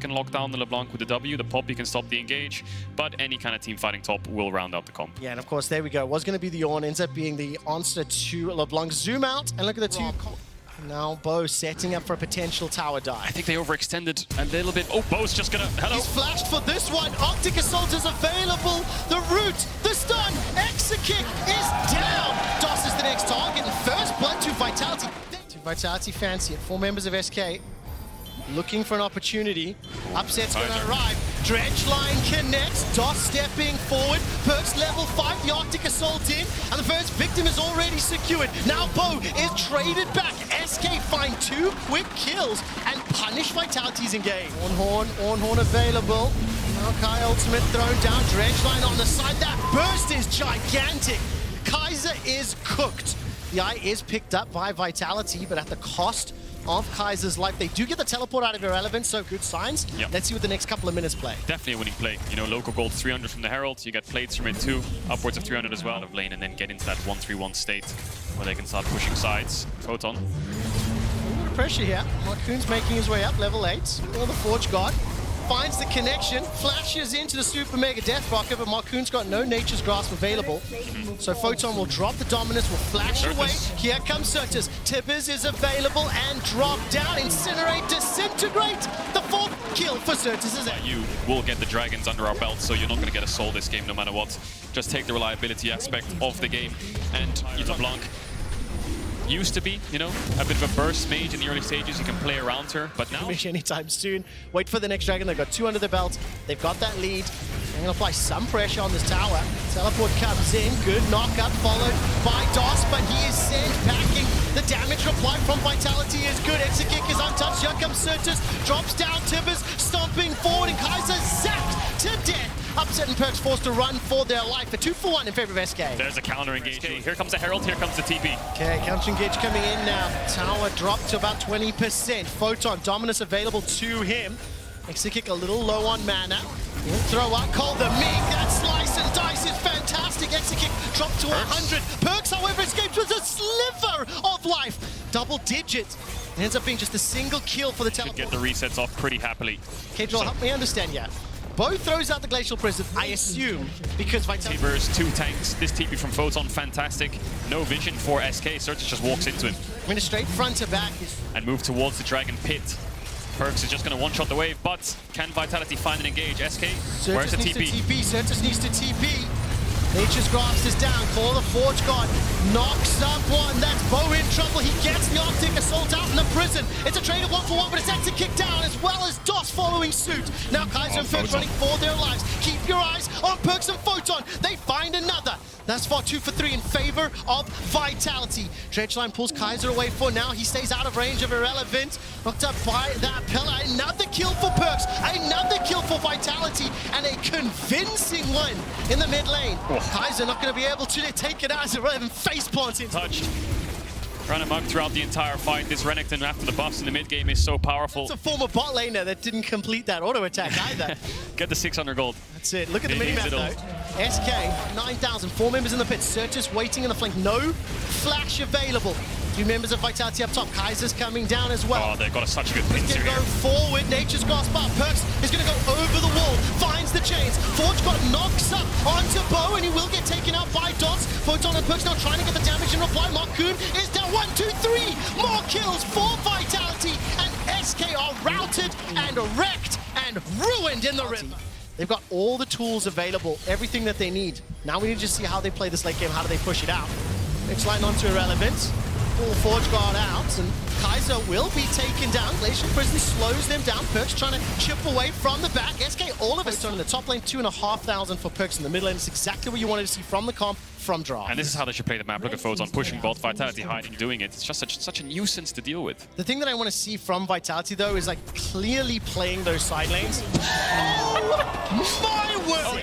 can lock down the LeBlanc with the W. The Poppy can stop the engage, but any kind of team fighting top will round out the comp. Yeah, and of course, there we go. Was going to be the Yawn, ends up being the answer to LeBlanc. Zoom out and look at the two. Now Bo setting up for a potential tower dive. I think they overextended a little bit. Oh, Bo's just gonna... Hello. He's flashed for this one. Arctic Assault is available. The root, the stun, Exa-kick is down. DOS is the next target. And first blood to Vitality. To Vitality fancy it. 4 members of SK looking for an opportunity. Upset's going to arrive. Dredge line connects. DOS stepping forward. Perks level 5. The Arctic Assault in. And the first victim is already secured. Now Bo is traded back. SK find 2 quick kills and punish Vitality's engage. Ornhorn available. Now Kai ultimate thrown down. Dredge line on the side. That burst is gigantic. Kaiser is cooked. The eye is picked up by Vitality, but at the cost of Kaiser's life. They do get the teleport out of Irrelevant, so good signs. Yep. Let's see what the next couple of minutes play. Definitely a winning play. You know, local gold 300 from the Herald. You get plates from it too, upwards of 300 as well. Out of lane and then get into that 1-3-1 state where they can start pushing sides. Photon. A little bit of pressure here. Marcoon's making his way up, level 8. The Forge God finds the connection, flashes into the Super Mega Death Rocket, but Marcoon's got no Nature's Grasp available. So Photon will drop the dominance, will flash away. Here comes Certus. Tibbers is available and drop down. Incinerate, Disintegrate. The 4th kill for Certus is it. You will get the Dragons under our belt, so you're not going to get a soul this game no matter what. Just take the reliability aspect of the game. And LeBlanc used to be, you know, a bit of a burst mage in the early stages. You can play around her, but now... Anytime soon. Wait for the next Dragon. They've got 2 under the belt. They've got that lead. They're going to apply some pressure on this tower. Teleport comes in. Good knockup followed by DOS, but he is sent packing. The damage reply from Vitality is good. Exa-kick is untouched. Here comes Certus. Drops down Tibbers. Stomping forward, and Kaiser zapped to death. Upset and Perks forced to run for their life. A 2-for-1 in favor of SK. There's a counter engage. Here comes the Herald. Here comes the TP. Okay, counter engage coming in now. Tower dropped to about 20%. Photon dominance available to him. Exa-kick a little low on mana. He'll throw out Call the Meek. That slice and dice is fantastic. Exa-kick dropped to 100. Perks, however, escapes with a sliver of life. Double digit. It ends up being just a single kill for the teleport. Should get the resets off pretty happily. Okay, Joel, help me understand, yeah. Bo throws out the Glacial Prison, I assume, because Vitality... T-Burst, 2 tanks. This TP from Photon, fantastic. No vision for SK. Certus just walks into him. I mean, a straight front to back. And move towards the Dragon Pit. Perks is just going to one-shot the wave, but can Vitality find and engage? SK, where's the TP? Certus needs to TP. Nature's Grasp is down. Call the Forge God. Knocks up one. That's Bo in trouble. He gets the Arctic Assault out in the prison. It's a trade of 1-for-1, but it's Exa-kick down as well as DOS following suit. Now Kaiser and Perks running for their lives. Keep your eyes on Perks and Photon. They find another. That's far 2-for-3 in favor of Vitality. Dredgeline pulls Kaiser away for now. He stays out of range of Irrelevant. Knocked up by that pillar. Another kill for Perks. Another kill for Vitality. And a convincing one in the mid lane. Kaiser not going to be able to take it out as Irrelevant face planting. Touched. Run amok throughout the entire fight. This Renekton after the buffs in the mid game is so powerful. It's a former bot laner that didn't complete that auto attack either. Get the 600 gold. That's it. Look at the minimap though. SK, 9,000, 4 members in the pit. Certus waiting in the flank. No flash available. 2 members of Vitality up top. Kaiser's coming down as well. Oh, they've got such a good pincer here. Go forward. Nature's Grasp up. Perks is going to go over the wall. Finds the chains. Forge God knocks up onto Bo, and he will get taken out by DOS. Photon and Perks now trying to get the damage in reply. Marcoon is down. 1, 2, 3. More kills for Vitality, and SK are routed and wrecked and ruined in the river. They've got all the tools available, everything that they need. Now we need to just see how they play this late game. How do they push it out? Next line onto Irrelevant. Pull Forge Guard out, and Kaiser will be taken down. Glacial Prison slows them down. Perks trying to chip away from the back. SK, all of it. In the top lane, 2,500 for Perks in the mid lane. It's exactly what you wanted to see from the comp, from Draft. And this is how they should play the map. Look at Photon pushing both, Vitality hiding, doing it. It's just such a nuisance to deal with. The thing that I want to see from Vitality, though, is like clearly playing those side lanes. Oh my word!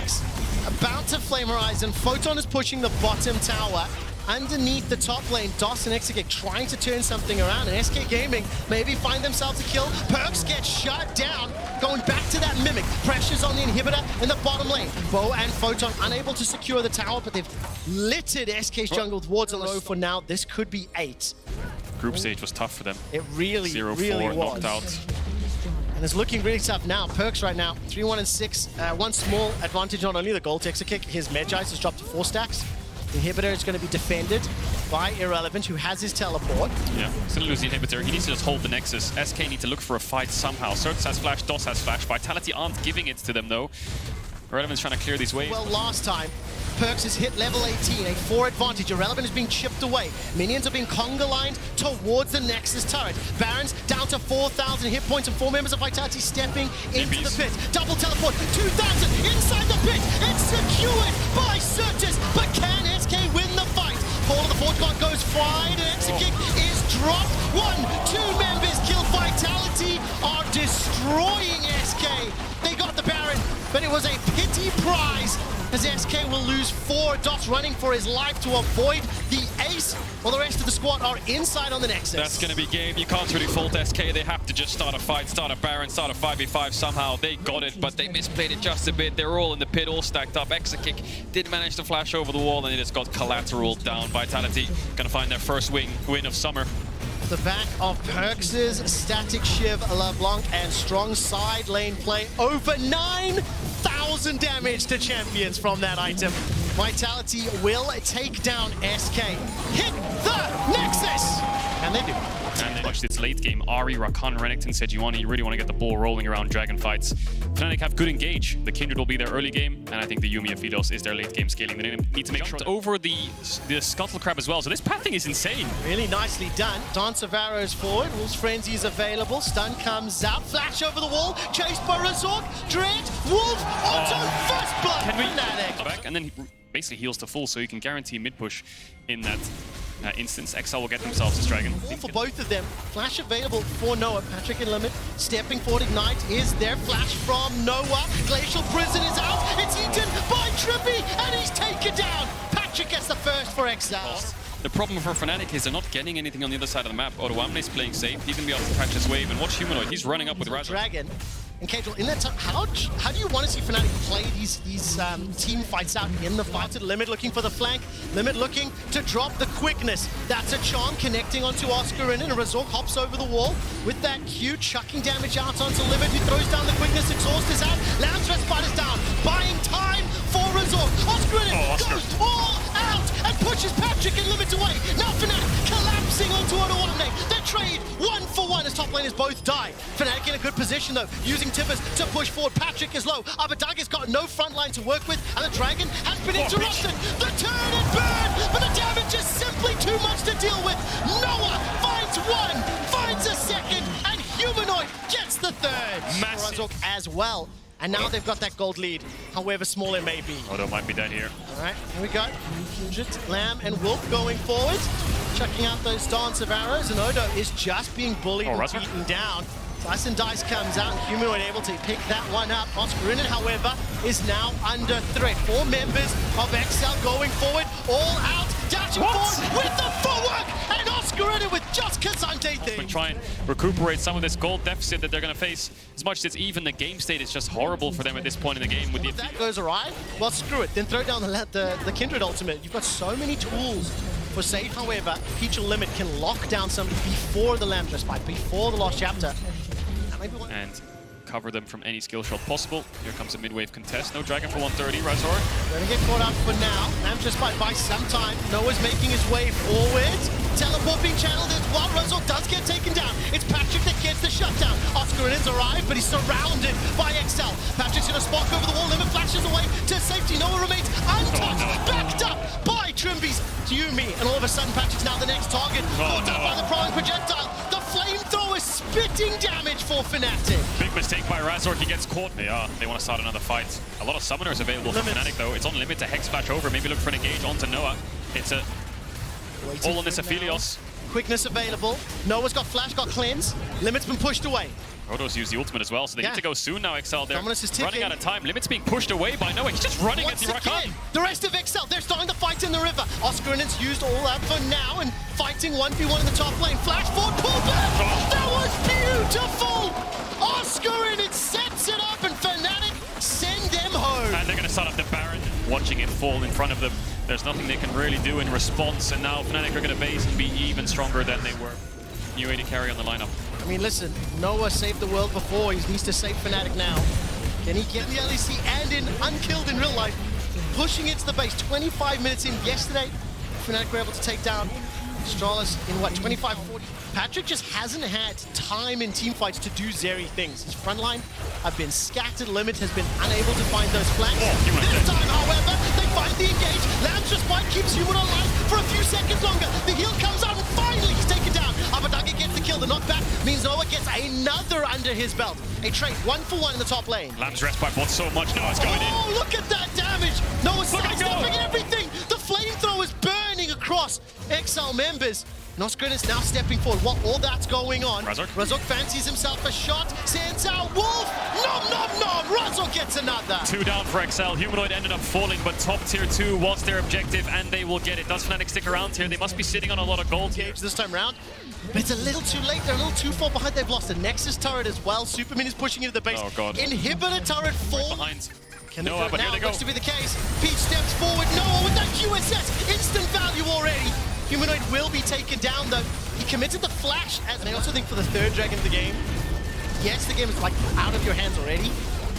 About to Flame Horizon. Photon is pushing the bottom tower. Underneath the top lane, DOS and Exa-kick trying to turn something around, and SK Gaming maybe find themselves a kill. Perks get shut down, going back to that Mimic. Pressures on the inhibitor in the bottom lane. Bo and Photon unable to secure the tower, but they've littered SK's jungle with wards and low for now. This could be 8. Group stage was tough for them. It really, 0-4 really was. knocked out. And it's looking really tough now. Perks right now, 3-1-6. One small advantage, not only the gold Texa kick, his Medjais has dropped to 4 stacks. The inhibitor is going to be defended by Irrelevant, who has his teleport. Yeah, he's going to lose the inhibitor. He needs to just hold the Nexus. SK need to look for a fight somehow. Certus has flash, DOS has flash. Vitality aren't giving it to them, though. Irrelevant's trying to clear these waves. Well, last time, Perks has hit level 18, a 4 advantage. Irrelevant is being chipped away. Minions are being conga lined towards the Nexus turret. Baron's down to 4,000 hit points and 4 members of Vitality stepping into the pit. Double teleport, 2,000 inside the pit. It's secured by Certus, but can SK win the fight? Paul of the Forge God goes wide, and Exekick is dropped. 2 members killed. Vitality are destroying SK. They got the Baron, but it was a pity prize, as SK will lose 4. Dots running for his life to avoid the ace, while the rest of the squad are inside on the Nexus. That's going to be game. You can't really fault SK. They have to just start a fight, start a Baron, start a 5v5 somehow. They got it, but they misplayed it just a bit. They're all in the pit, all stacked up. Exekick did manage to flash over the wall, and it just got collateral down. Vitality going to find their first win of summer. The back of Perks' static Shiv LeBlanc and strong side lane play. Over 9,000 damage to champions from that item. Vitality will take down SK. Hit the Nexus! And they do. And they watched its late game. Ari, Rakan, Renekton, Sejuani, you really want to get the ball rolling around Dragon fights. Fnatic have good engage. The Kindred will be their early game, and I think the Yuumi Fidos is their late game scaling. They need to make sure over the Scuttle Crab as well. So this pathing is insane. Really nicely done. Dance of Arrows forward. Wolf's Frenzy is available. Stun comes out. Flash over the wall. Chased by Razork. Dread. Wolf. Auto. First blood. Can we Fnatic. Back, and then he basically heals to full, so you can guarantee mid push in that instance. XL will get themselves this dragon. For both of them, flash available for Noah. Patrick and Limit stepping forward. Ignite is their flash from Noah. Glacial Prison is out. It's eaten by Trippy, and he's taken down. Patrick gets the first for XL. The problem for Fnatic is they're not getting anything on the other side of the map. Odoamne's playing safe. He's going to be able to catch this wave. And watch Humanoid. He's running up with Razor. Dragon. And Cajal, in that time, how do you want to see Fnatic play these team fights out in the fight? Limit looking for the flank. Limit looking to drop the quickness. That's a charm connecting onto Oscar, and Razork hops over the wall with that Q, chucking damage out onto Limit, who throws down the quickness. Exhaust is out. Lamb's Respite is down. Buying time for Razork. Oscar goes all out and pushes Patrick and Limit away. Now Fnatic collapsing onto Odoamne. They trade 1-for-1 as top laners both die. Fnatic in a good position though, using Timbers to push forward. Patrick is low. Abadaga's got no front line to work with, and the Dragon has been interrupted. The turn and burn, but the damage is simply too much to deal with. Noah finds one, finds a second, and Humanoid gets the third. Massive. As well. And now they've got that gold lead, however small it may be. Odo might be dead here. All right, here we go. Kindred, Lamb, and Wolf going forward. Chucking out those Dance of Arrows, and Odo is just being bullied and beaten down. Slice and Dice comes out, and Humanoid able to pick that one up. Oscarinen, however, is now under threat. 4 members of XL going forward, all out, dashing forward with the footwork, and Oscarinen with just Kazante thing. Try and recuperate some of this gold deficit that they're going to face. As much as it's even, the game state is just horrible for them at this point in the game. With if that goes awry, well, screw it. Then throw down the Kindred ultimate. You've got so many tools for safe. However, Peach and Limit can lock down somebody before the Lamb's Respite, before the Lost Chapter. And cover them from any skill shot possible. Here comes a mid-wave contest. No Dragon for 130. Razor gonna get caught up for now. Lamb's Respite by some time. Noah's making his way forward. Teleport being channeled as well. Razor does get taken down. It's Patrick that gets the shutdown. Oscarinen's arrived, but he's surrounded by XL. Patrick's gonna spark over the wall. Limit flashes away to safety. Noah remains untouched. Backed up by Trimby's Yuumi. And all of a sudden, Patrick's now the next target. Caught up by the prime projectile. The flamethrower spitting damage for Fnatic. Big mistake by Razork. He gets caught. They want to start another fight. A lot of summoners available for Fnatic though. It's on Limit to Hex Flash over. Maybe look for an engage onto Noah. It's a all on this Aphelios. Quickness available. Noah's got Flash, got Cleanse. Limit's been pushed away. Odo's used the ultimate as well, so they need to go soon now, XL. They're running out of time. Limit's being pushed away by Noah. He's just running at the Rakan. The rest of XL, they're starting to fight in the river. Oscarinen's used all that for now and fighting 1v1 in the top lane. Flash forward, pull back! That was beautiful! Oscarinen sets it up and Fnatic send them home. And they're going to start up the Baron, watching it fall in front of them. There's nothing they can really do in response, and now Fnatic are going to base and be even stronger than they were. New AD carry on the lineup. I mean, listen, Noah saved the world before. He needs to save Fnatic now. Can he get the LEC and in unkilled in real life? Pushing into the base. 25 minutes in yesterday, Fnatic were able to take down Astralis in what, 25-40? Patrick just hasn't had time in teamfights to do Zeri things. His front line have been scattered. Limit has been unable to find those flanks. This time, however, they find the engage. Lamb's Respite keeps Human alive for a few seconds longer. The heal comes out and finally he's taken down. Abadagi gets the kill. The knockback means Noah gets another under his belt. A trade 1-for-1 in the top lane. Lamb's Respite bought so much. Noah's going in. Oh, look at that damage. Noah's sidestepping everything. The flamethrower is burning across XL members. Nosgrin is now stepping forward. What all that's going on. Razork fancies himself a shot. Sends out Wolf. Nom, nom, nom. Razork gets another. 2 down for XL. Humanoid ended up falling, but top tier 2 was their objective, and they will get it. Does Fnatic stick around here? They must be sitting on a lot of gold here. This time round. But it's a little too late. They're a little too far behind. They've lost a Nexus turret as well. Superman is pushing into the base. Oh, God. Inhibitor turret fall. Right behind. Can Noah, but now here they go. Looks to be the case. Peach steps forward. Noah with that QSS. Instant value already. Humanoid will be taken down though. He committed the flash, and I also think for the third dragon of the game, yes, the game is like out of your hands already.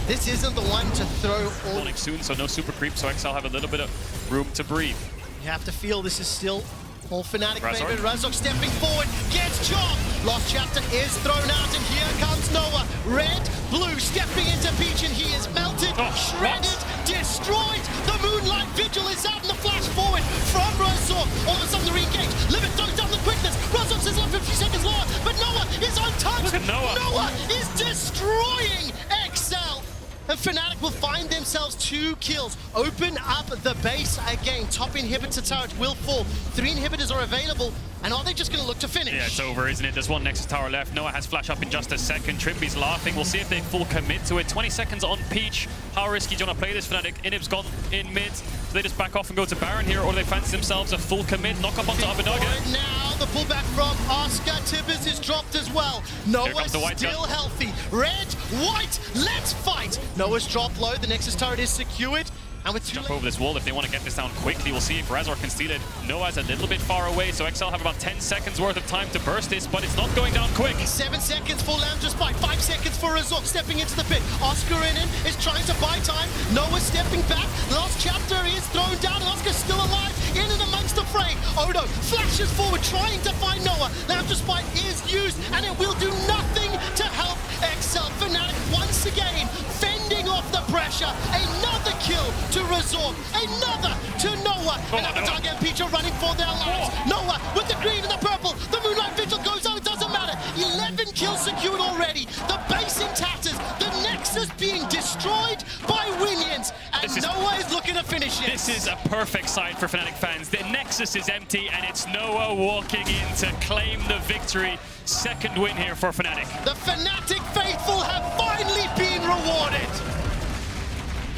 This isn't the one to throw all... Falling soon, so no super creep, so XL have a little bit of room to breathe. You have to feel this is still all Fnatic favorite. Razork stepping forward, gets chopped. Lost chapter is thrown out, and here comes Noah. Red, blue, stepping into Peach, and he is melted, shredded, destroyed. The Moonlight Vigil is out, and the flash forward from Razork. All of a sudden the re-engage. Limit throws down the quickness. Razork says left 50 seconds lower, but Noah is untouched. Look at Noah. Noah is destroying XL. And Fnatic will find themselves 2 kills. Open up the base again. Top inhibitor turret will fall. 3 inhibitors are available. And are they just going to look to finish? Yeah, it's over, isn't it? There's 1 Nexus tower left. Noah has flash up in just a second. Trimby's laughing. We'll see if they full commit to it. 20 seconds on Peach. How risky do you want to play this, Fnatic? Inhib's gone in mid. Do they just back off and go to Baron here, or do they fancy themselves a full commit? Knock up onto Abadaga. Now the pullback from Oscar. Tibbers is dropped as well. Noah's still healthy. Red, white, let's fight. Noah's dropped low. The Nexus turret is secured. And with jump over this wall if they want to get this down quickly. We'll see if Razork can steal it. Noah's a little bit far away, so XL have about 10 seconds worth of time to burst this, but it's not going down quick. 7 seconds for Lamb's Respite, 5 seconds for Razork stepping into the pit. Oscar in is trying to buy time. Noah stepping back. Last chapter is thrown down, and Oscar's still alive in and amongst the fray. Odo flashes forward, trying to find Noah. Lamb's Respite is used, and it will do nothing to help XL. Fnatic once again fending off the pressure. Another kill to Razork, another to Noah, and Abadagi and Peach are running for their lives. Noah with the green and the purple, the Moonlight Vigil goes out, it doesn't matter. 11 kills secured already, the base in tatters, the Nexus being destroyed by Winions, and Noah is looking to finish it. This is a perfect side for Fnatic fans. The Nexus is empty, and it's Noah walking in to claim the victory. Second win here for Fnatic. The Fnatic faithful have finally been rewarded.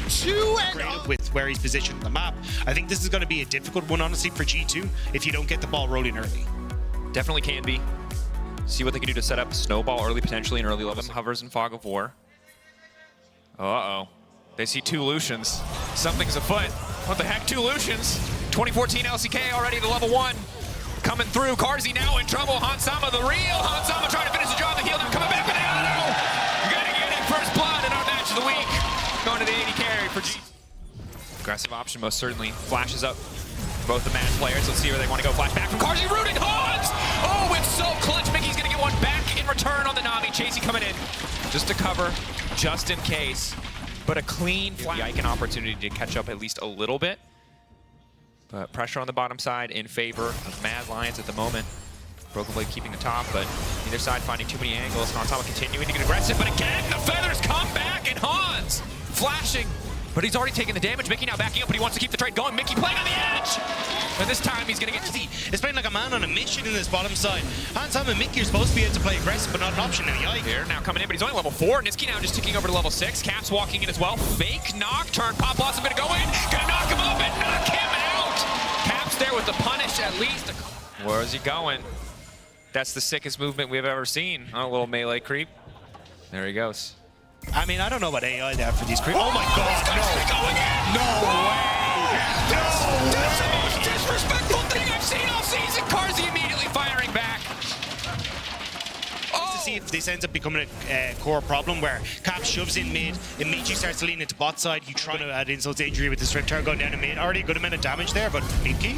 2-0 with where he's positioned on the map. I think this is going to be a difficult one, honestly, for G2 if you don't get the ball rolling early. Definitely can be. See what they can do to set up snowball early, potentially in early levels. Hovers in Fog of War. Uh-oh. They see 2 Lucians. Something's afoot. What the heck? 2 Lucians. 2014 LCK already to level 1. Coming through. Carzzy now in trouble. Hansama, the real Hansama, trying to finish the job. The heal now coming back with it. You're going to get it. First blood in our match of the week. Going to the 80 carry for G. Aggressive option, most certainly. Flashes up both the match players. Let's see where they want to go. Flash back from Carzzy, rooting Hans! Oh, it's so clutch. Mickey's going to get one back in return on the Nami. Chasey coming in just to cover, just in case. But a clean flash. The Icon opportunity to catch up at least a little bit. But pressure on the bottom side in favor of Mad Lions at the moment. Broken Blade keeping the top, but either side finding too many angles. Hansama continuing to get aggressive, but again, the feathers come back, and Hans flashing. But he's already taken the damage. Mickey now backing up, but he wants to keep the trade going. Mickey playing on the edge. And this time he's going to get... It's playing like a man on a mission in this bottom side. Hansama and Mickey are supposed to be able to play aggressive, but not an option in the eye. Here, now coming in, but he's only level 4. Niski now just ticking over to level 6. Caps walking in as well. Fake knock, turn. Pop Blossom going to go in. Going to knock him up and knock him out. Caps there with the punish at least. Where is he going? That's the sickest movement we've ever seen. A little melee creep. There he goes. I mean, I don't know about AI there for these creeps. Oh my God, no! That's the most disrespectful thing I've seen all season. Carzzy immediately firing back. To see if this ends up becoming a core problem where Caps shoves in mid, immediately starts to lean into bot side, you try to add insult to injury with the strip turn going down to mid. Already a good amount of damage there, but Mickey?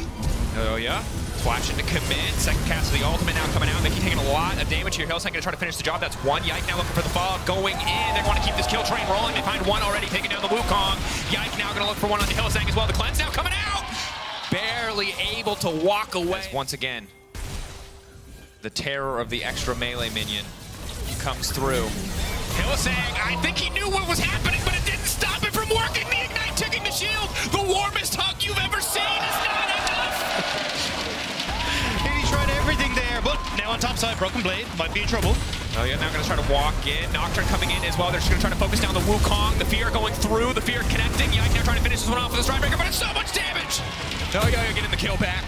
Oh yeah. Flash into commit. Second cast of the ultimate now coming out. Mickey taking a lot of damage here. Hillsang gonna try to finish the job. That's one. Yike now looking for the follow-up. Going in. They want to keep this kill train rolling. They find one already taking down the Wukong. Yike now gonna look for one on the Hillsang as well. The cleanse now coming out. Barely able to walk away. Once again, the terror of the extra melee minion comes through. Hillsang, I think he knew what was happening, but it didn't stop it from working. The Ignite taking the shield. The warmest hug you've ever seen is not enough. He tried everything there, but now on top side, Broken Blade might be in trouble. Oh yeah, now gonna try to walk in. Nocturne coming in as well. They're just gonna try to focus down the Wukong. The Fear going through, the Fear connecting. Yike now trying to finish this one off with a Stridebreaker, but it's so much damage. Oh yeah, you're getting the kill back.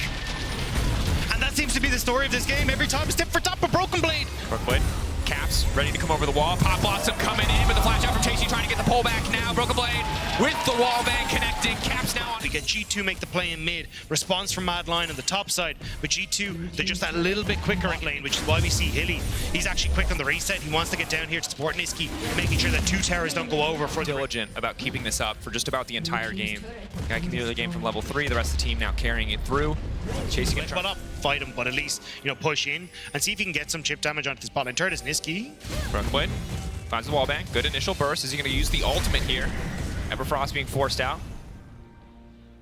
And that seems to be the story of this game. Every time it's tip for top of Broken Blade. Broken Blade. Caps ready to come over the wall. Pop Blossom coming in with the flash out from Chasey, trying to get the pullback now. Broken Blade with the wall bang connecting. Caps now on. We get G2 make the play in mid. Response from Mad Lion on the top side. But G2, they're just that little bit quicker in lane, which is why we see Hilly. He's actually quick on the reset. He wants to get down here to support Niski, making sure that two towers don't go over for diligent about keeping this up for just about the entire game. Guy can do the game from level 3. The rest of the team now carrying it through. Chasing it. But up, fight him, but at least, push in and see if he can get some chip damage onto this bot lane turret as Niski. Broken Blade finds the wallbang. Good initial burst. Is he going to use the ultimate here? Everfrost being forced out.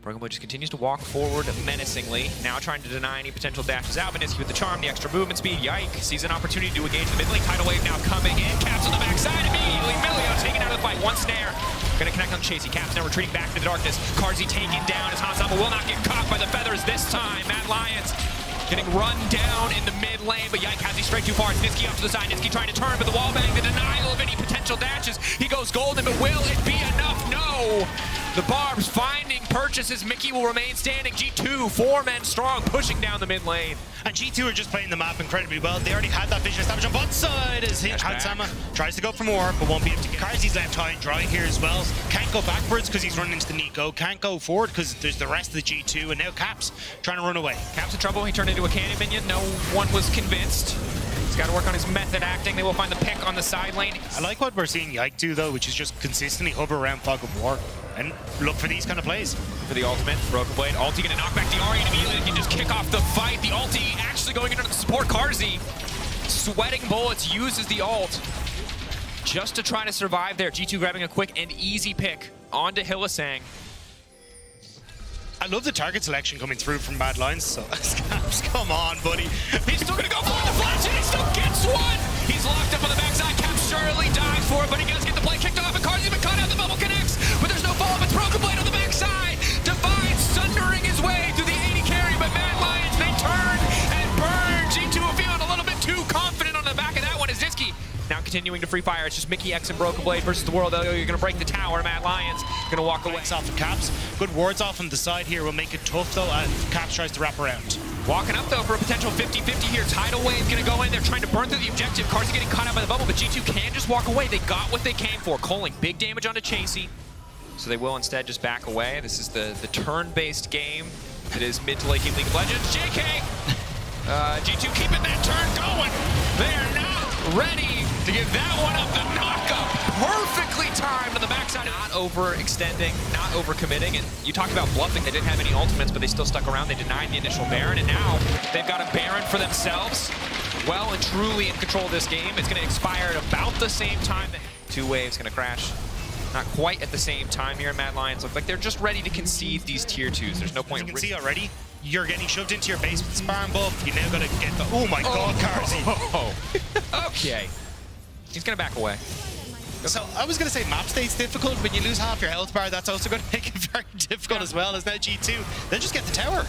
Broken Blade just continues to walk forward menacingly. Now trying to deny any potential dashes out. But Niski with the charm, the extra movement speed. Yike sees an opportunity to engage the mid lane. Tidal wave now coming in. Caps on the backside immediately. Milio taken out of the fight. One snare. Gonna connect on Chasey. Caps now retreating back to the darkness. Carzzy taken down as Hansama will not get caught by the feathers this time. Mad Lions getting run down in the mid lane, but Yike has he straight too far. It's Niski up to the side. Niski trying to turn, but the wall bang, the denial of any potential dashes. He goes golden, but will it be enough? No. The Barbs finding purchases. Mickey will remain standing. G2, 4 men strong, pushing down the mid lane. And G2 are just playing the map incredibly well. They already had that vision established on both sides as Hansama tries to go for more, but won't be able to get. Carzzy's left high and dry here as well. Can't go backwards because he's running into the Nico. Can't go forward because there's the rest of the G2, and now Caps trying to run away. Caps in trouble. He turned into a cannon minion. No one was convinced. He's got to work on his method acting. They will find the pick on the side lane. I like what we're seeing Yike do, though, which is just consistently hover around Fog of War and look for these kind of plays. For the ultimate, Broken Blade. Ulti gonna knock back the Ari and immediately can just kick off the fight. The ulti actually going into the support. Carzzy, sweating bullets, uses the ult just to try to survive there. G2 grabbing a quick and easy pick onto Hillsang. I love the target selection coming through from Mad Lions, so Caps, come on, buddy. He's still gonna go for the flash and he still gets one! He's locked up on the backside. Caps surely dies for it, but he does get the play kicked off, and Carzzy been caught out. The bubble connects, but there's no follow-up. It's Broken Blade on the backside. Divine sundering his way through the 80 carry, but Mad Lions, they turn and burn. G2 are feeling a little bit too confident on the back of that one as Ziski now continuing to free fire. It's just Mickey X and Broken Blade versus the world. You're gonna break the tower. Mad Lions gonna walk away. Off of Caps. Good wards off on the side here will make it tough though, and Caps tries to wrap around. Walking up though for a potential 50-50 here. Tidal wave gonna go in. They're trying to burn through the objective. Carzzy getting caught out by the bubble, but G2 can just walk away. They got what they came for. Calling big damage onto Chasey. So they will instead just back away. This is the turn-based game. It is mid to late game League of Legends. JK! G2 keeping that turn going. They're not ready to give that one up. The knockup perfectly timed on the backside. Not overextending, not overcommitting. And you talked about bluffing. They didn't have any ultimates, but they still stuck around. They denied the initial Baron, and now they've got a Baron for themselves. Well and truly in control of this game. It's going to expire at about the same time. 2 waves going to crash. Not quite at the same time here. Mad Lions look like they're just ready to concede these tier 2s. There's no point. You can see already, you're getting shoved into your base with the Sparring buff. You now got to get the. Oh my God, Carzzy. Okay. He's going to back away. So I was going to say map state's difficult. When you lose half your health bar, that's also going to make it very difficult as well. As now G2, they just get the tower.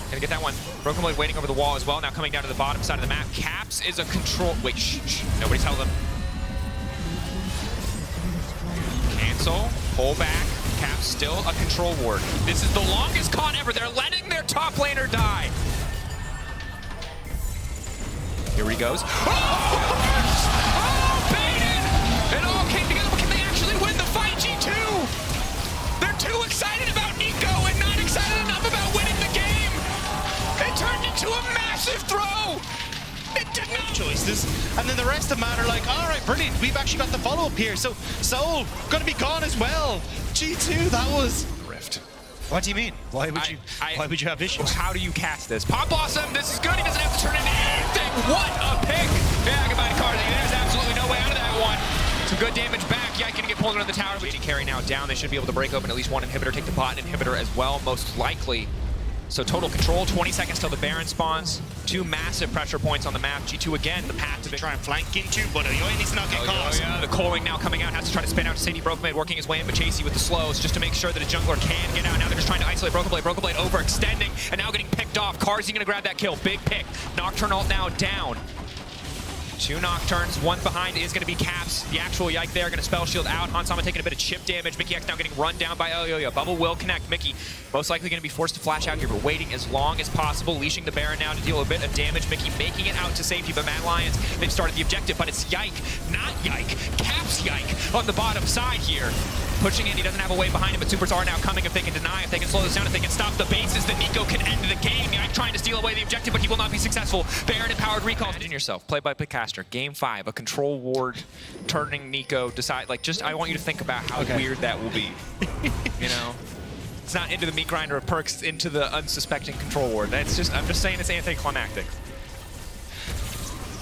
Gonna get that one. Broken Blade waiting over the wall as well. Now coming down to the bottom side of the map. Caps is a control. Wait, shh. Nobody tell them. Cancel. Pull back. Caps still a control ward. This is the longest con ever. They're letting their top laner die. Here he goes. Oh, baited! It all came together, but can they actually win the fight, G2? They're too excited about Nico and not excited enough about winning the game. It turned into a massive throw. It did not. Choices. And then the rest of Mad are like, all right, brilliant. We've actually got the follow-up here. So Soul going to be gone as well. G2, that was... Rift. What do you mean? Why would you have issues? How do you cast this? Pop Blossom, this is good. He doesn't have to turn into anything. What a pick. Yeah, goodbye to Carly. There's absolutely no way out of that one. Some good damage back. Yike gonna get pulled into the tower. AD carry now down. They should be able to break open at least one inhibitor, take the bot inhibitor as well, most likely. So total control, 20 seconds till the Baron spawns. 2 massive pressure points on the map. G2 again, the path to try and flank into, but Egoapp needs to not get caught. Yeah. The Coling now coming out, has to try to spin out to Sadie. Broken Blade working his way in, but Chasey with the slows just to make sure that a jungler can get out. Now they're just trying to isolate Broken Blade. Broken Blade overextending and now getting picked off. Carzy gonna grab that kill. Big pick. Nocturne ult now down. 2 Nocturnes, 1 behind is going to be Caps. The actual Yike there, going to spell shield out. Hansama taking a bit of chip damage. Mickey X now getting run down by Elyoyo. Bubble will connect. Mickey most likely going to be forced to flash out here, but waiting as long as possible. Leashing the Baron now to deal a bit of damage. Mickey making it out to safety, but Mad Lions, they've started the objective, but it's Yike, not Yike. Caps Yike on the bottom side here. Pushing in, he doesn't have a way behind him, but supers are now coming if they can deny, if they can slow this down, if they can stop the bases, then Nico can end the game. Yike trying to steal away the objective, but he will not be successful. Baron empowered recall. Imagine yourself, play by Picaster, game 5, a control ward turning Nico, decide, like, just, I want you to think about how weird that will be. You know? It's not into the meat grinder of perks, into the unsuspecting control ward. That's just, I'm just saying it's anticlimactic.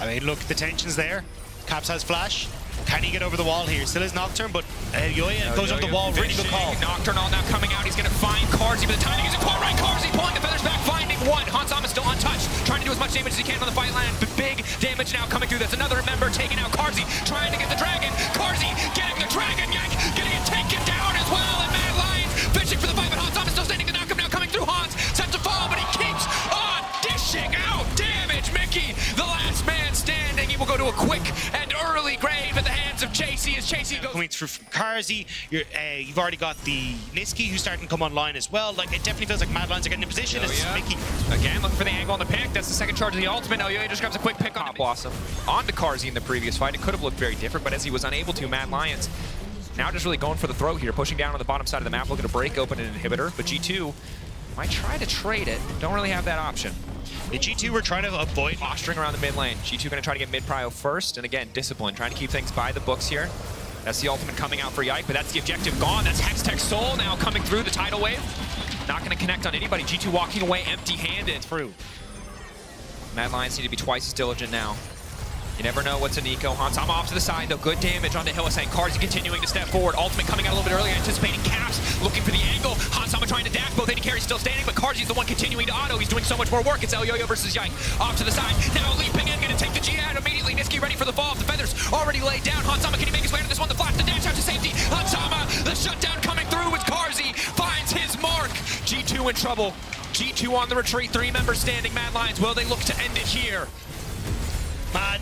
I mean, look, the tension's there. Caps has flash. Can he get over the wall here? Still is Nocturne, but Yoya goes up the wall. Really good call. Nocturne all now coming out. He's going to find Carzy, but the timing isn't quite right. Carzy pulling the feathers back, finding 1. Hansama still untouched, trying to do as much damage as he can on the fight line. But big damage now coming through. That's another member taking out Carzy, trying to get the dragon. Carzy getting the dragon. Yike getting it taken down as well. And Mad Lions fishing for the fight, but Hansama still standing. The knockup now coming through. Hans set to fall, but he keeps on dishing out damage. Mickey, the last man standing. He will go to a quick and early grave at the hands of Chasey as Chasey goes. Coming through from Carzy, you've already got the Niski who's starting to come online as well. Like, it definitely feels like Mad Lions are getting in position. Mickey. Again, looking for the angle on the pick. That's the second charge of the ultimate. Elyoya just grabs a quick pick on Blossom. On to Carzy in the previous fight. It could have looked very different, but as he was unable to, Mad Lions now just really going for the throat here, pushing down on the bottom side of the map, looking to break open an inhibitor, but G2 might try to trade it. Don't really have that option. The G2 were trying to avoid posturing around the mid lane. G2 going to try to get mid prio first, and again, discipline, trying to keep things by the books here. That's the ultimate coming out for Yike, but that's the objective gone. That's Hextech Soul now coming through the tidal wave. Not going to connect on anybody. G2 walking away empty-handed. Through. Mad Lions need to be twice as diligent now. You never know what's a Nico. Hansama off to the side, though. Good damage onto Hylissang. Carzy continuing to step forward. Ultimate coming out a little bit earlier, anticipating Caps, looking for the angle. Hansama trying to dash. Both AD carries still standing, but Karzi's the one continuing to auto. He's doing so much more work. It's Elyoyo versus Yike. Off to the side. Now leaping in, going to take the G out immediately. Niski ready for the fall. The feathers already laid down. Hansama, can he make his way to this one? The flash, the dash out to safety. Hansama, the shutdown coming through with Carzy. Finds his mark. G2 in trouble. G2 on the retreat. 3 members standing. Mad Lions, will they look to end it here?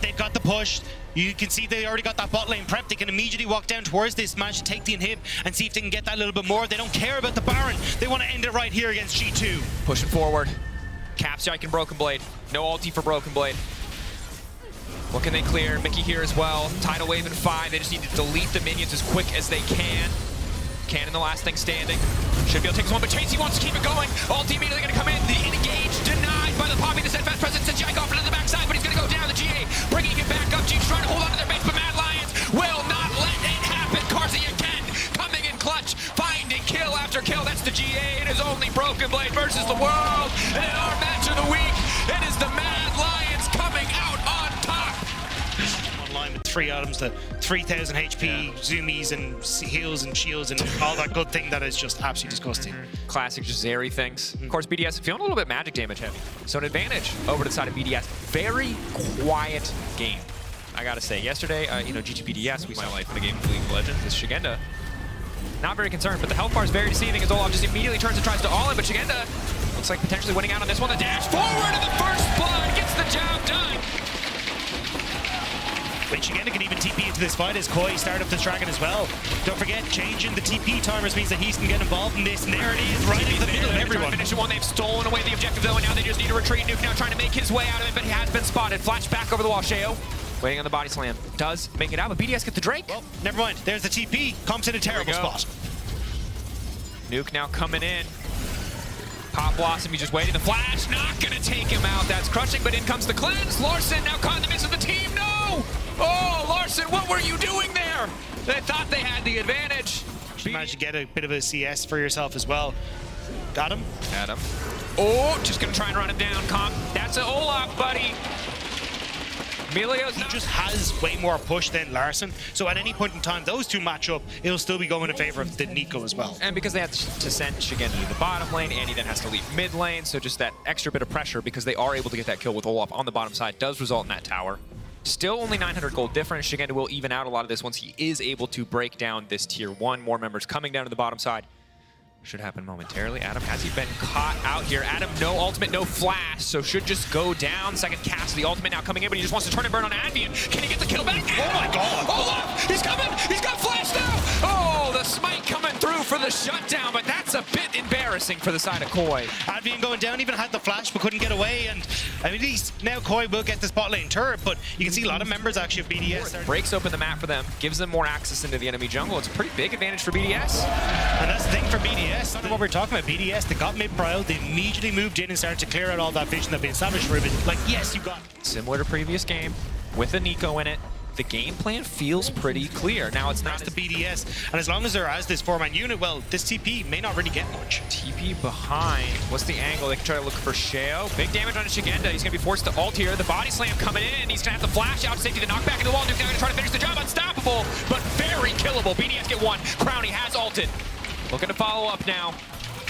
They've got the push. You can see they already got that bot lane prep. They can immediately walk down towards this, manage to take the inhib and see if they can get that little bit more. They don't care about the Baron. They want to end it right here against G2. Pushing forward. Caps, Yike, and Broken Blade. No ulti for Broken Blade. What can they clear? Mickey here as well. Tidal wave in 5. They just need to delete the minions as quick as they can. Cannon, the last thing standing. Should be able to take this one, but Chasey wants to keep it going. Ulti immediately going to come in. The engage denied by the Poppy. The steadfast presence sends Yike off into the backside, but he's going to go down. The GA bringing it back up. G's trying to hold on to their base, but Mad Lions will not let it happen. Carzy again coming in clutch, finding kill after kill. That's the GA and his only Broken Blade versus the world. And in our match of the week, it is the Mad Lions coming out on top. Online with 3 items, the 3000 HP, zoomies and heals and shields and all that good thing that is just absolutely disgusting. Classic Jazari things. Of course, BDS feeling a little bit magic damage heavy. So an advantage over to the side of BDS. Very quiet game, I gotta say. Yesterday, G2 BDS, we saw life in the game of League of Legends. This Shigenda, not very concerned, but the health bar is very deceiving as Olaf just immediately turns and tries to all in, but Shigenda looks like potentially winning out on this one. The dash forward and the first blood gets the job done. But Shigenda can even TP into this fight as Koi start up this dragon as well. Don't forget, changing the TP timers means that he can get involved in this, and there it is, right in the middle of everyone. Finish one, they've stolen away the objective though, and now they just need to retreat. Nuke now trying to make his way out of it, but he has been spotted. Flash back over the wall, Sheo waiting on the body slam. Does make it out, but BDS get the Drake. Well, never mind, there's the TP, comes in a terrible spot. Nuke now coming in. Pop Blossom, he's just waiting. The flash, not gonna take him out. That's crushing, but in comes the cleanse. Larson now caught in the midst of the team. No! Oh, Larson, what were you doing there? They thought they had the advantage. You managed to get a bit of a CS for yourself as well. Got him. Adam. Oh, just gonna try and run him down, Comp. That's an Olaf, buddy. Emilio's He just has way more push than Larson. So at any point in time, those two match up, it'll still be going in favor of the Nico as well. And because they have to send Shigenda to the bottom lane, Andy then has to leave mid lane, so just that extra bit of pressure because they are able to get that kill with Olaf on the bottom side does result in that tower. Still only 900 gold difference. Shigenda will even out a lot of this once he is able to break down this tier 1. More members coming down to the bottom side. Should happen momentarily. Adam, has he been caught out here? Adam, no ultimate, no flash, so should just go down. Second cast of the ultimate now coming in, but he just wants to turn and burn on Advian. Can he get the kill back? Oh my god! Olaf, he's coming! He's got flash now! Oh, the smite coming through for the shutdown, but that's a bit embarrassing for the side of Koi. Advian going down, even had the flash, but couldn't get away, and I mean, at least now Koi will get the spot lane turret, but you can see a lot of members actually of BDS. Breaks open the map for them, gives them more access into the enemy jungle. It's a pretty big advantage for BDS. And that's the thing for BDS. What we're talking about, BDS, they got mid-prio, they immediately moved in and started to clear out all that vision that had been established for it. Like, yes, you got it. Similar to previous game, with a Nico in it, the game plan feels pretty clear. Now it's not the BDS, and as long as they're as this 4-man unit, well, this TP may not really get much. TP behind. What's the angle? They can try to look for Sheo. Big damage on Shigenda. He's going to be forced to ult here. The body slam coming in. He's going to have to flash out to safety. The knockback in the wall. Duke now going to try to finish the job. Unstoppable, but very killable. BDS get one. Crownie has ulted. Looking to follow up now.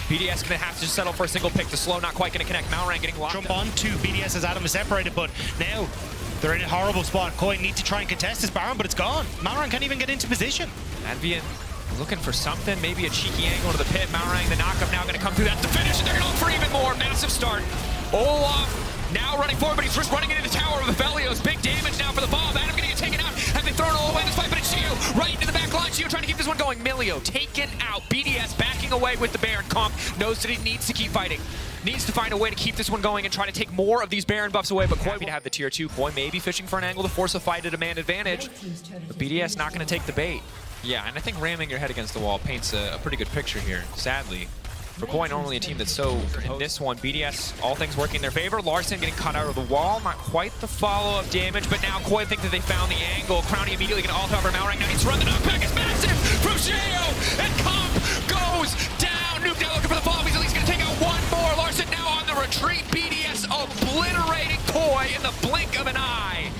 BDS going to have to just settle for a single pick. The slow not quite going to connect. Malrang getting locked Jump on to BDS as Adam is separated, but now they're in a horrible spot. Koi need to try and contest this Baron, but it's gone. Malrang can't even get into position. Advian looking for something, maybe a cheeky angle to the pit. Malrang, the knockup now going to come through. That's the finish, and they're going to look for even more. Massive start. Olaf now running forward, but he's just running into the tower of Aphelios. Big damage now for the bomb. Adam going to get taken out. Have they thrown all away in this fight, but it's Shio right into the back line. Shio trying to keep this one going. Milio taken out. BDS backing away with the Baron. Comp knows that he needs to keep fighting. Needs to find a way to keep this one going and try to take more of these Baron buffs away, but Koi to have the tier 2. Koi may be fishing for an angle to force a fight at a man advantage, but BDS not going to take the bait. Yeah, and I think ramming your head against the wall paints a pretty good picture here, sadly. For Koi, normally a team that's so in this one, BDS, all things working in their favor. Larson getting cut out of the wall, not quite the follow-up damage, but now Koi think that they found the angle. Crownie immediately going to ult over Malrang. Now needs to run the knockback. It's massive from Sheo, and Comp goes down. Nuke now looking for the fall. He's at least going to take out one more. Larson now on the retreat. BDS obliterating Koi in the blink of an eye.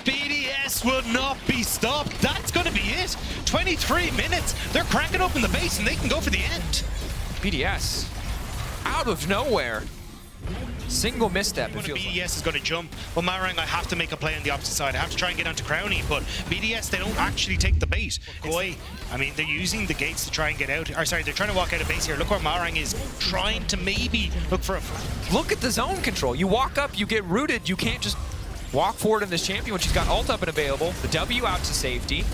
BDS will not be stopped. That's going to be it. 23 minutes. They're cracking open the base and they can go for the end. BDS out of nowhere. Single misstep. It feels BDS is going to jump. Well, Malrang, I have to make a play on the opposite side. I have to try and get onto Crownie, but BDS, they don't actually take the bait. Koi, I mean, they're using the gates to try and get out. Or sorry, they're trying to walk out of base here. Look where Malrang is trying to maybe look for a... Look at the zone control. You walk up, you get rooted. You can't just walk forward in this champion when she's got ult up and available. The W out to safety.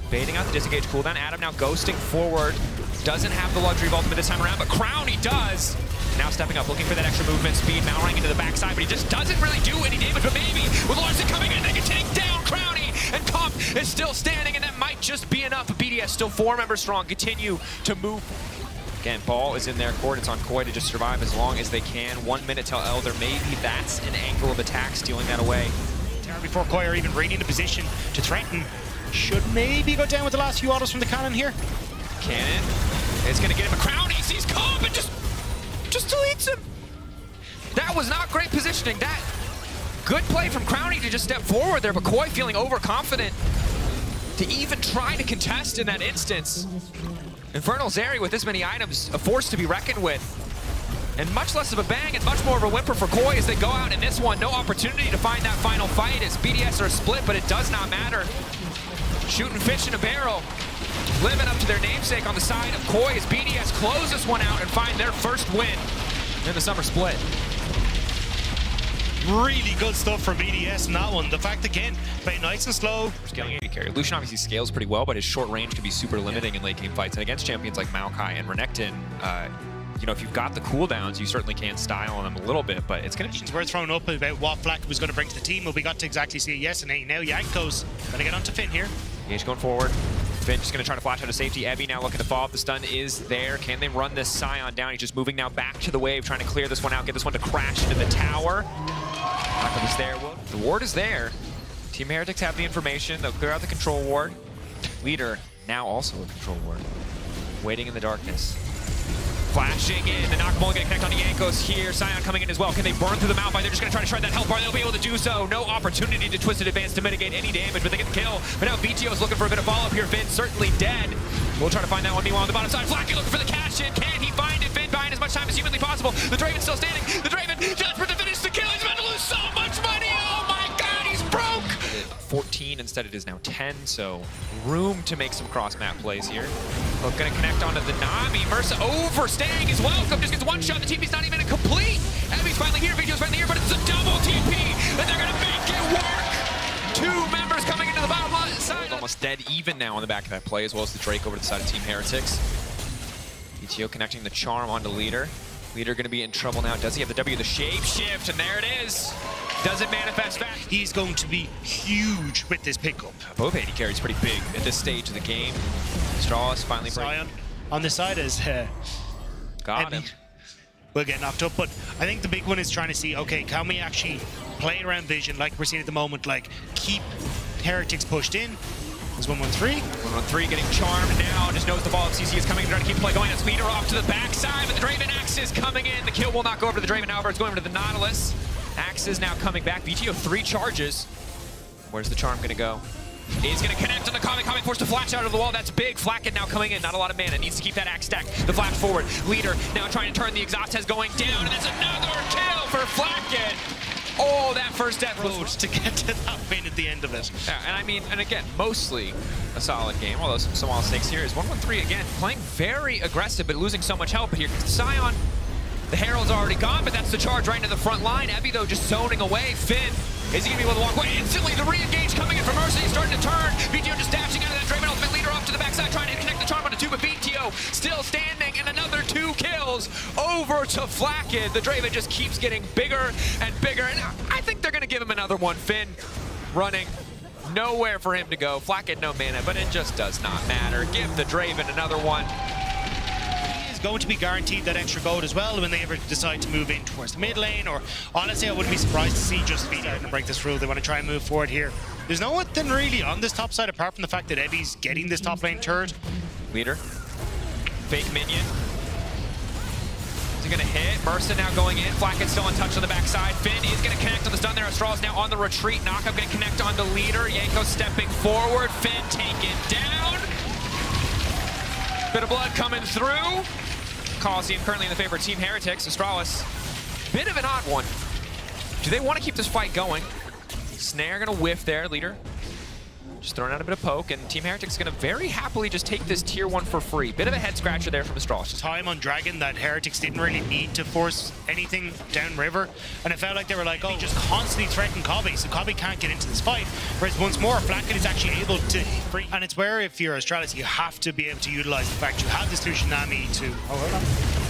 Baiting out the disengage cooldown. Adam now ghosting forward. Doesn't have the luxury of ultimate this time around, but Crownie does. Now stepping up, looking for that extra movement speed. Malrang into the backside, but he just doesn't really do any damage. But maybe with Larson coming in, they can take down Crownie, and Comp is still standing, and that might just be enough. But BDS still 4 members strong, continue to move. Again, ball is in their court. It's on Koi to just survive as long as they can. 1 minute till Elder. Maybe that's an angle of attack, stealing that away. Before Koi are even really in a position to threaten. Should maybe go down with the last few autos from the cannon here. Cannon. It's going to get him a Crownie. Sees Comp and just deletes him. That was not great positioning. That good play from Crownie to just step forward there, but Koi feeling overconfident to even try to contest in that instance. Infernal Zeri with this many items, a force to be reckoned with. And much less of a bang and much more of a whimper for Koi as they go out in this one. No opportunity to find that final fight as BDS are split, but it does not matter. Shooting fish in a barrel. Living up to their namesake on the side of Koi as BDS close this one out and find their first win in the summer split. Really good stuff from BDS in that one. The fact again, playing nice and slow. Scaling AD carry. Lucian obviously scales pretty well, but his short range can be super limiting in late game fights. And against champions like Maokai and Renekton, you know, if you've got the cooldowns, you certainly can style on them a little bit, but it's going to be... We're thrown up about what Flack was going to bring to the team, but we got to exactly see a yes and a. Now Yanko's going to get onto Finn here. Gage going forward. Finn just going to try to flash out of safety. Ebby now looking to follow up. The stun is there. Can they run this Scion down? He's just moving now back to the wave, trying to clear this one out, get this one to crash into the tower. Knockup is there. Well, the ward is there. Team Heretics have the information. They'll clear out the control ward. Leader, now also a control ward. Waiting in the darkness. Flashing in. The Nakamura gonna connect on the Yankos here. Sion coming in as well. Can they burn through the Malphite? They're just gonna try to shred that health bar. They'll be able to do so. No opportunity to Twisted Advance to mitigate any damage, but they get the kill. But now VTO is looking for a bit of follow-up here. Finn certainly dead. We'll try to find that one. Meanwhile, on the bottom side, Flacky looking for the cash in. Can he find it? Finn buying as much time as humanly possible. The Draven's still standing. The Draven desperate to finish the kill. He's about to lose so much money. Oh my God, he's broke. 14 instead it is now 10, so room to make some cross-map plays here. Hook gonna connect onto the Nami. Mersa overstaying is welcome. Just gets one shot. The TP's not even complete. Evi's finally here. Video's finally here, but it's a double TP, and they're gonna make it work. Two members coming into the bottom side. Almost dead even now on the back of that play, as well as the Drake over to the side of Team Heretics. BTO connecting the Charm onto Leader. Leader gonna be in trouble now. Does he have the W? The shape shift, and there it is. Does it manifest back? He's going to be huge with this pickup. Both AD carries pretty big at this stage of the game. Straws finally Sion on the side is got him. Will get knocked up, but I think the big one is trying to see, okay, can we actually play around vision like we're seeing at the moment, like keep Heretics pushed in. There's 113. 113 getting charmed now. Just knows the follow-up CC is coming. Trying to keep play going. That's Leader off to the backside, but the Draven Axe is coming in. The kill will not go over to the Draven, however, it's going over to the Nautilus. Axe is now coming back. VTO 3 charges. Where's the Charm gonna go? He's gonna connect on the Kami. Kami forced to flash out of the wall. That's big. Flacken now coming in. Not a lot of mana. Needs to keep that Axe stacked. The flash forward. Leader now trying to turn the exhaust has going down, and that's another kill for Flacken. Oh, that first death was to get to that win at the end of it. Yeah, and I mean, and again, mostly a solid game, although some small mistakes here. Is 113 again, playing very aggressive, but losing so much help. But here comes Sion. The Herald's already gone, but that's the charge right into the front line. Evi, though, just zoning away. Finn, is he going to be able to walk away? Instantly, the re-engage coming in from Mercy. He's starting to turn. VTO just dashing out of that Draven ultimate. Leader off to the backside, trying to connect the charm onto 2, but VTO still standing, and another 2 kills over to Flacken. The Draven just keeps getting bigger and bigger, and I think they're going to give him another one. Finn running. Nowhere for him to go. Flacken, no mana, but it just does not matter. Give the Draven another one. Going to be guaranteed that extra gold as well when they ever decide to move in towards the mid lane, or honestly I wouldn't be surprised to see just VTO to break this rule. They want to try and move forward here. There's no one really on this top side apart from the fact that Evi's getting this top lane turret. Leader, fake minion. Is he gonna hit? Mersa now going in. Flacken's still in touch on the backside. Finn is gonna connect on the stun there. Astral's now on the retreat. Knockup gonna connect onto Leader. Yanko stepping forward. Finn taken down. Bit of blood coming through. Coliseum currently in the favor of Team Heretics. Astralis, bit of an odd one. Do they want to keep this fight going? Snare gonna whiff there, Leader. Just throwing out a bit of poke, and Team Heretics gonna very happily just take this tier 1 for free. Bit of a head scratcher there from Astralis. Time on Dragon that Heretics didn't really need to force anything downriver, and it felt like they were like, oh, just constantly threaten Kobe, so Kobe can't get into this fight. Whereas once more, Flacken is actually able to free. And it's where, if you're Astralis, you have to be able to utilize the fact you have this Tsunami to... Oh, hold on.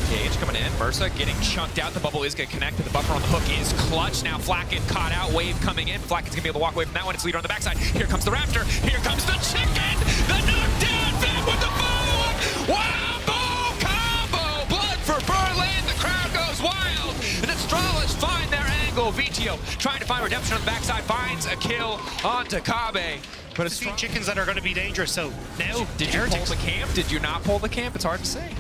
Cage coming in. Mersa getting chunked out. The bubble is going to connect, but the buffer on the hook is clutch. Now Flacken caught out. Wave coming in. Flacken's going to be able to walk away from that one. It's Leader on the backside. Here comes the Raptor. Here comes the chicken. The knockdown. Finn with the follow-up. Wombo combo. Blood for Berlin. The crowd goes wild. And Astralis find their angle. VTO trying to find redemption on the backside. Finds a kill onto Kabe. But it's chickens that are going to be dangerous. So now, did you pull the camp? Did you not pull the camp? It's hard to say.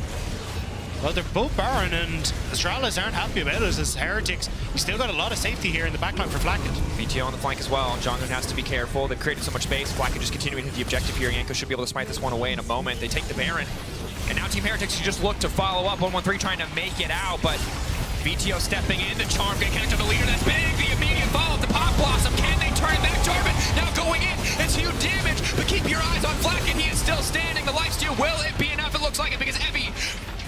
Well, they're both Baron, and Astralis aren't happy about it as Heretics. We still got a lot of safety here in the backline for Flacken. VTO on the flank as well. Jongun has to be careful. They've created so much space. Flacken just continuing to hit the objective here. Yanko should be able to smite this one away in a moment. They take the Baron. And now Team Heretics just look to follow up. 113 trying to make it out, but VTO stepping in. The Charm getting connected to the Leader. That's big. The immediate follow-up. The Pop Blossom. Can they turn it back? Torben now going in. It's huge damage, but keep your eyes on Flacken. He is still standing. The lifesteal, will it be enough? It looks like it, because Evi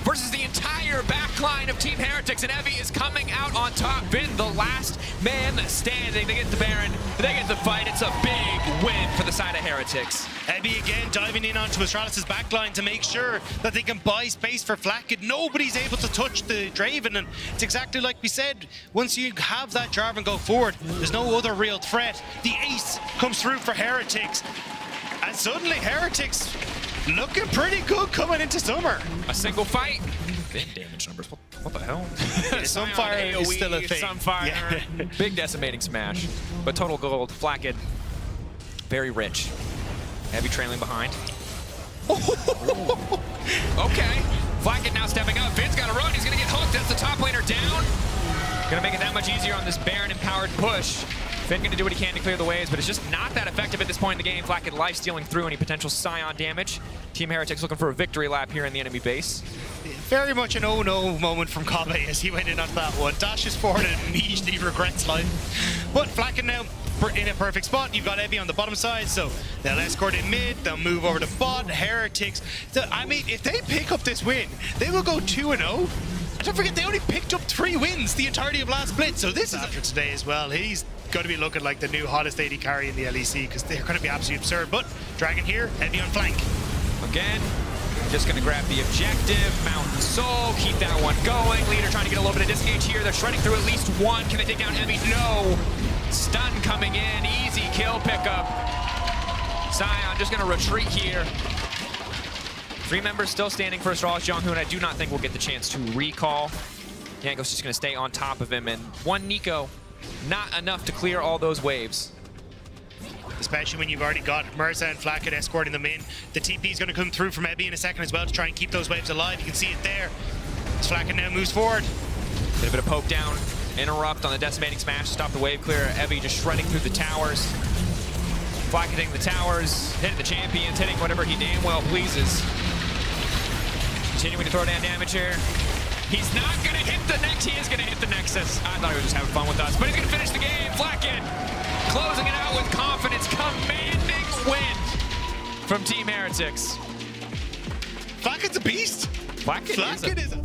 versus the entire backline of Team Heretics, and Evi is coming out on top. Been the last man standing. They get the Baron, they get the fight. It's a big win for the side of Heretics. Evi again diving in onto Astralis' backline to make sure that they can buy space for Flacken. Nobody's able to touch the Draven, and it's exactly like we said. Once you have that Jarvan go forward, there's no other real threat. The ace comes through for Heretics, and suddenly Heretics looking pretty good coming into summer. A single fight. Thin damage numbers. What the hell? Sunfire is still a thing. Sunfire. Yeah. Big decimating smash. But total gold. Flacken very rich. Heavy trailing behind. Okay. Flacket now stepping up. Finn's got to run. He's going to get hooked. That's the top laner down. Going to make it that much easier on this Baron empowered push. Finn going to do what he can to clear the waves, but it's just not that effective at this point in the game. Flacket life stealing through any potential Scion damage. Team Heretics looking for a victory lap here in the enemy base. Very much an oh-no moment from Kabe as he went in on that one. Dashes forward and immediately regrets life. But Flacket now in a perfect spot. You've got Evie on the bottom side, so they'll escort in mid, they'll move over to bot, Heretics. So, I mean, if they pick up this win, they will go 2-0. Don't forget, they only picked up 3 wins the entirety of last split, so this is after today as well. He's going to be looking like the new hottest AD carry in the LEC because they're going to be absolutely absurd. But Dragon here, Evie on flank. Again, just going to grab the objective, Mountain Soul, keep that one going. Leader trying to get a little bit of disengage here. They're shredding through at least one. Can they take down Evie? No. Stun coming in, easy kill pickup. Scion just going to retreat here. 3 members still standing first for Jong, who I do not think will get the chance to recall. Yanko's just going to stay on top of him, and 1 Nico, not enough to clear all those waves. Especially when you've already got Mirza and Flacket escorting them in. The TP is going to come through from Ebby in a second as well to try and keep those waves alive. You can see it there. As Flacket now moves forward. Get a bit of poke down. Interrupt on the decimating smash to stop the wave clear. Evie just shredding through the towers. Flacketing the towers, hitting the champions, hitting whatever he damn well pleases. Continuing to throw down damage here. He's not gonna hit the next, he is gonna hit the Nexus. I thought he was just having fun with us, but he's gonna finish the game. Flacket closing it out with confidence, commanding win from Team Heretics. Flacket's a beast. Flacket is a